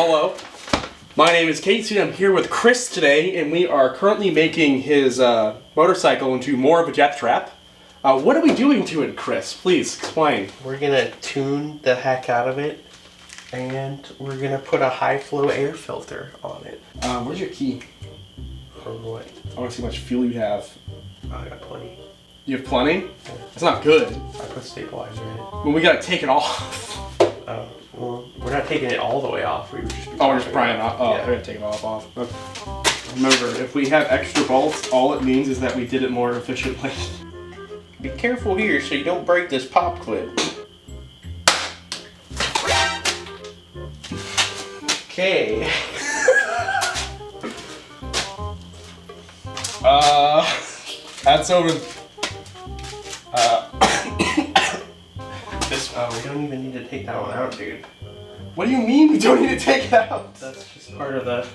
Hello, my name is Casey and I'm here with Chris today, and we are currently making his motorcycle into more of a jet trap. What are we doing to it, Chris? Please explain. We're gonna tune the heck out of it, and we're gonna put a high flow air filter on it. Where's your key? For what? I want to see how much fuel you have. I got plenty. You have plenty? It's not good. I put stabilizer in it. Well, we gotta take it off. Well, we're not taking it all the way off. We would just be We're just prying it off. Oh, yeah. we're gonna take it all off. Okay. Remember, if we have extra bolts, all it means is that we did it more efficiently. Be careful here so you don't break this pop clip. Okay. That's over. This we don't even need to take that one out, dude. What do you mean we don't need to take it out? That's just part of the...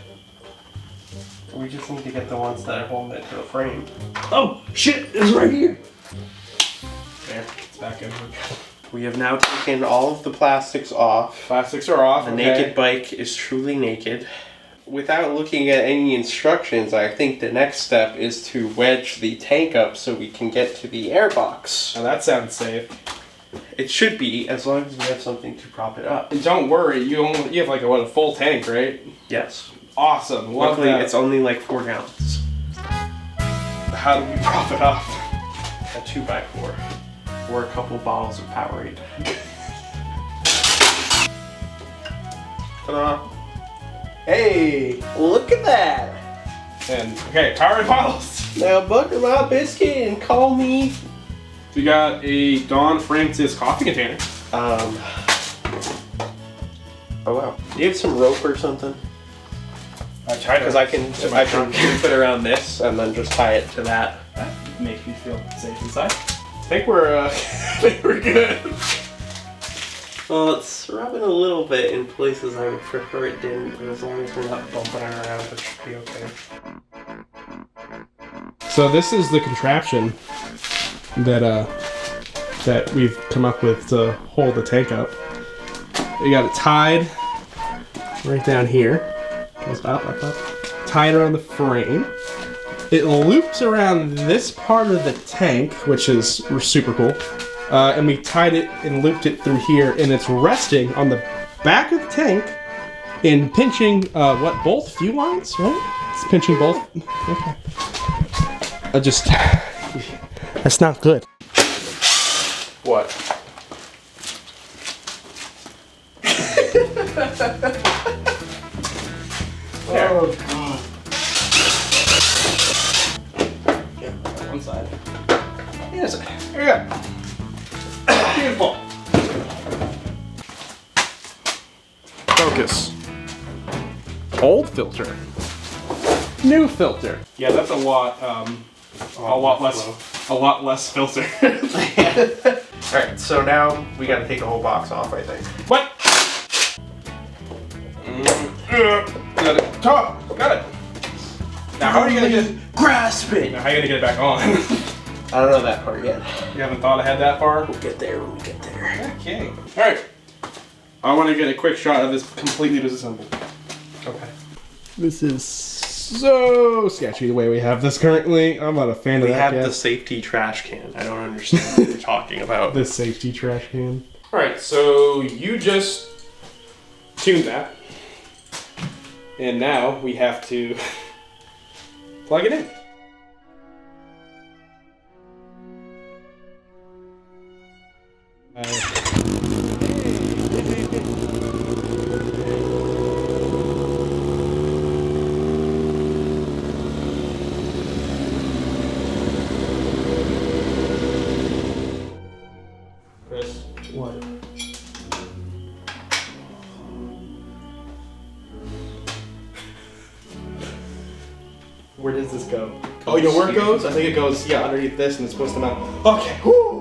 We just need to get the ones that are holding it to the frame. Oh, shit, it's right here. There, it's back in. We have now taken all of the plastics off. Plastics are off. The naked bike is truly naked. Without looking at any instructions, I think the next step is to wedge the tank up so we can get to the airbox. Now that sounds safe. It should be, as long as we have something to prop it up. And don't worry, you have like a full tank, right? Yes. Awesome. Love Luckily, that. it's only like 4 gallons. How do we prop it up? A 2x4. Or a couple bottles of Powerade. Ta-da! Hey! Look at that! And, okay, Powerade bottles. Now butter my biscuit and call me... We got a Don Francis coffee container. Oh wow. Do you have some rope or something? I tried Because I can keep it around this and then just tie it to that. That makes me feel safe inside. I think we're good. Well, it's rubbing a little bit in places I would prefer it didn't, but as long as we're not bumping it around, it should be okay. So this is the contraption that we've come up with to hold the tank up. We got it tied right down here. Goes up. Tied around the frame. It loops around this part of the tank, which is super cool. And we tied it and looped it through here, and it's resting on the back of the tank and pinching both fuel lines, right? It's pinching both. Okay. That's not good. What? Oh god. Yeah, one side. Yes, here we go. Beautiful. Focus. Old filter. New filter. Yeah, that's a lot less filter. Alright, so now we gotta take the whole box off, I think. What? Got it. Top. Got it. Now how are you gonna get it? Grasp it! Now how are you gonna get it back on? I don't know that part yet. You haven't thought ahead that far? We'll get there when we get there. Okay. Alright. I want to get a quick shot of this completely disassembled. Okay. This is so sketchy the way we have this currently. I'm not a fan of that. We have yet. the safety trash can. I don't understand what you're talking about. The safety trash can. Alright, so you just tuned that. And now we have to plug it in. Chris, What? where does this go? Oh, you know where it goes? I think it goes, underneath this and it's supposed to mount. Okay, whoo!